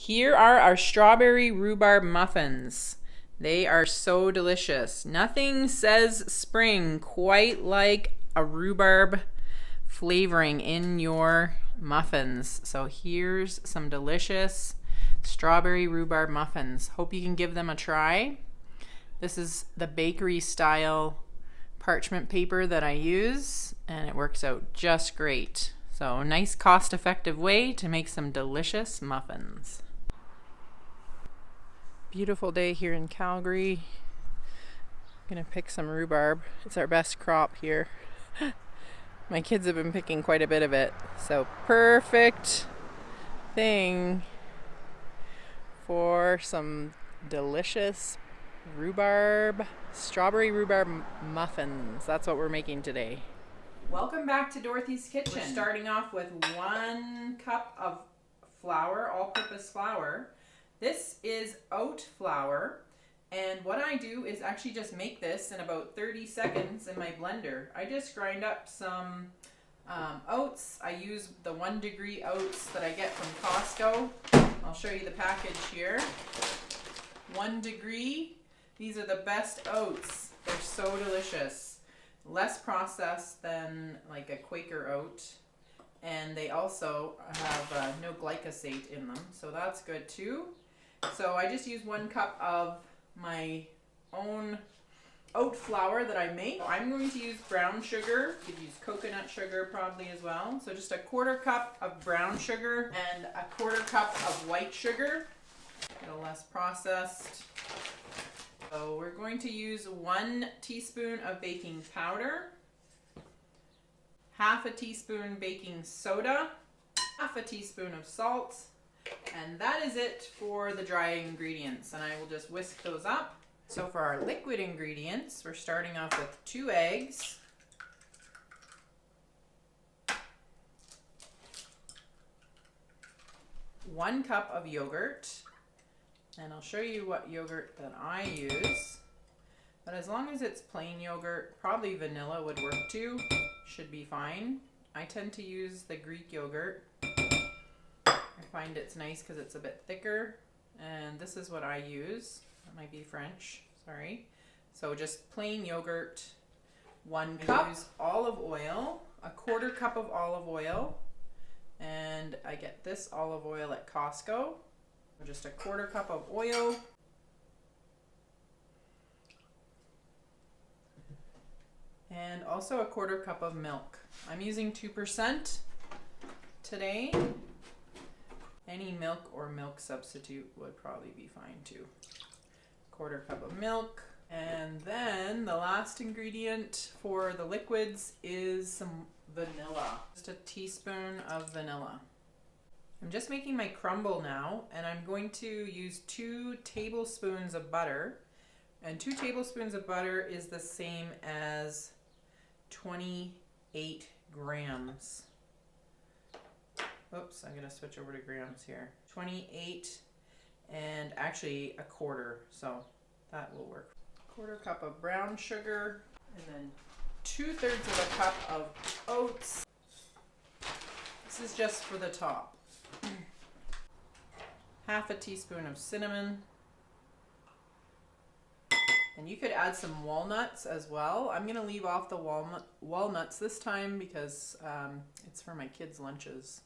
Here are our strawberry rhubarb muffins. They are so delicious. Nothing says spring quite like a rhubarb flavoring in your muffins. So here's some delicious strawberry rhubarb muffins. Hope you can give them a try. This is the bakery style parchment paper that I use, and it works out just great. So nice cost-effective way to make some delicious muffins. Beautiful day here in Calgary. I'm gonna pick some rhubarb. It's our best crop here. My kids have been picking quite a bit of it, so perfect thing for some delicious strawberry rhubarb muffins. That's what we're making today. Welcome back to Dorothy's Kitchen. We're starting off with 1 cup of flour, all-purpose flour. This is oat flour, and what I do is actually just make this in about 30 seconds in my blender. I just grind up some oats. I use the 1 degree oats that I get from Costco. I'll show you the package here. 1 degree. These are the best oats. They're so delicious. Less processed than like a Quaker oat. And they also have no glyphosate in them, so that's good too. So I just use 1 cup of my own oat flour that I make. I'm going to use brown sugar. You could use coconut sugar probably as well. So just a 1/4 cup of brown sugar and a 1/4 cup of white sugar. A little less processed. So we're going to use 1 teaspoon of baking powder, 1/2 teaspoon baking soda, 1/2 teaspoon of salt, and that is it for the dry ingredients. And I will just whisk those up. So for our liquid ingredients, we're starting off with 2 eggs, 1 cup of yogurt, and I'll show you what yogurt that I use. But as long as it's plain yogurt, probably vanilla would work too. Should be fine. I tend to use the Greek yogurt. I find it's nice because it's a bit thicker, and this is what I use. That might be French, sorry. So just plain yogurt, 1 cup. I use olive oil, a 1/4 cup of olive oil, and I get this olive oil at Costco. Just a 1/4 cup of oil. And also a 1/4 cup of milk. I'm using 2% today. Any milk or milk substitute would probably be fine too. 1/4 cup of milk. And then the last ingredient for the liquids is some vanilla. Just a teaspoon of vanilla. I'm just making my crumble now, and I'm going to use 2 tablespoons of butter. And 2 tablespoons of butter is the same as 28 grams. Oops, I'm gonna switch over to grams here. 28 and actually a 1/4, so that will work. 1/4 cup of brown sugar, and then 2/3 of a cup of oats. This is just for the top. 1/2 teaspoon of cinnamon. And you could add some walnuts as well. I'm gonna leave off the walnuts this time because it's for my kids' lunches.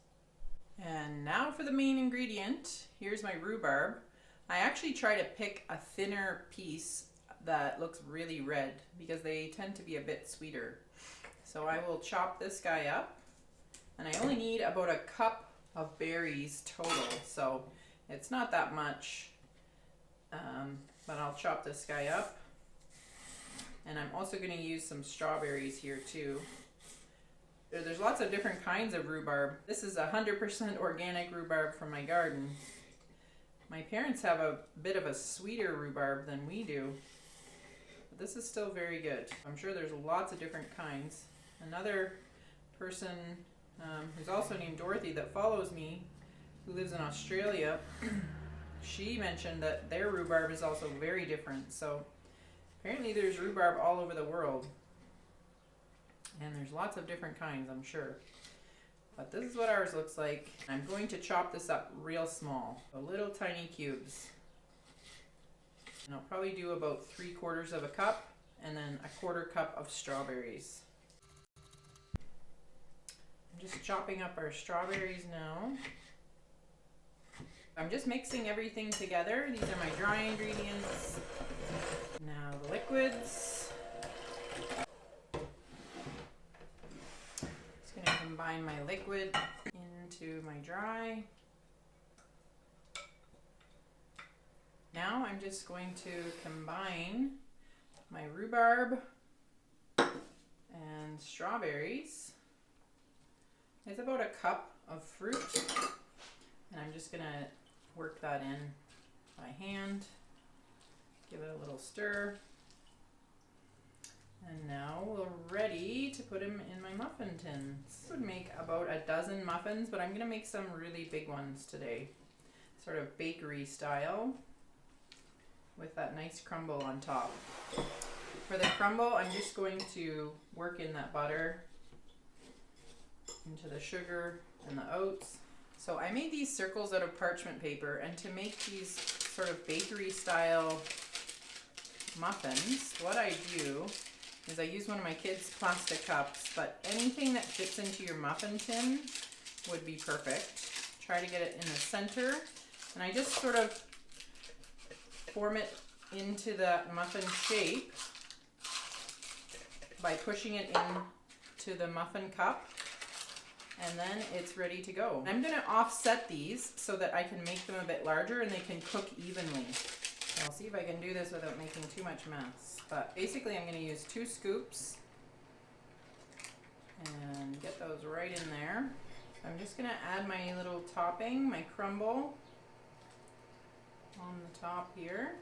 And now for the main ingredient. Here's my rhubarb. I actually try to pick a thinner piece that looks really red because they tend to be a bit sweeter. So I will chop this guy up, and I only need about a cup of berries total, so it's not that much, but I'll chop this guy up. And I'm also going to use some strawberries here too. There's lots of different kinds of rhubarb. This is 100% organic rhubarb from my garden. My parents have a bit of a sweeter rhubarb than we do, but this is still very good. I'm sure there's lots of different kinds. Another person who's also named Dorothy that follows me, who lives in Australia, she mentioned that their rhubarb is also very different. So apparently there's rhubarb all over the world. And there's lots of different kinds, I'm sure. But this is what ours looks like. I'm going to chop this up real small, little tiny cubes. And I'll probably do about 3/4 of a cup and then 1/4 cup of strawberries. I'm just chopping up our strawberries now. I'm just mixing everything together. These are my dry ingredients. Now the liquids. Just going to combine my liquid into my dry. Now I'm just going to combine my rhubarb and strawberries. It's about a cup of fruit, and I'm just going to work that in by hand. Give it a little stir. And now we're ready to put them in my muffin tins. This would make about a dozen muffins, but I'm going to make some really big ones today. Sort of bakery style with that nice crumble on top. For the crumble, I'm just going to work in that butter into the sugar and the oats. So I made these circles out of parchment paper, and to make these sort of bakery style muffins, what I do is I use one of my kids' plastic cups, but anything that fits into your muffin tin would be perfect. Try to get it in the center, and I just sort of form it into the muffin shape by pushing it into the muffin cup, and then it's ready to go. I'm going to offset these so that I can make them a bit larger and they can cook evenly. I'll see if I can do this without making too much mess. But basically I'm going to use 2 scoops and get those right in there. So I'm just going to add my little topping, my crumble, on the top here.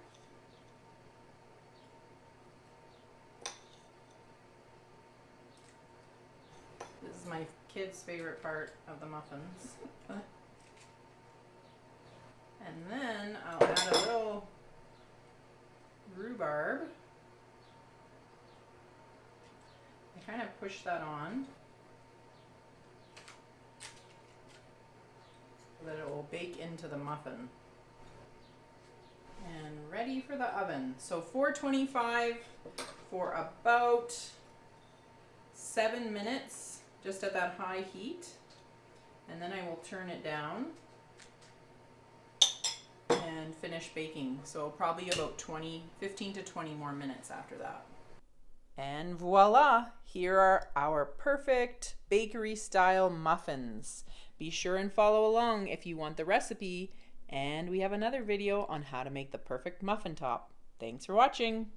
This is my kids' favorite part of the muffins. And then I'll add a little rhubarb. I kind of push that on so that it will bake into the muffin. And ready for the oven. So 425 for about 7 minutes, just at that high heat. And then I will turn it down and finish baking. So probably about 15 to 20 more minutes after that. And voila, here are our perfect bakery style muffins. Be sure and follow along if you want the recipe. And we have another video on how to make the perfect muffin top. Thanks for watching.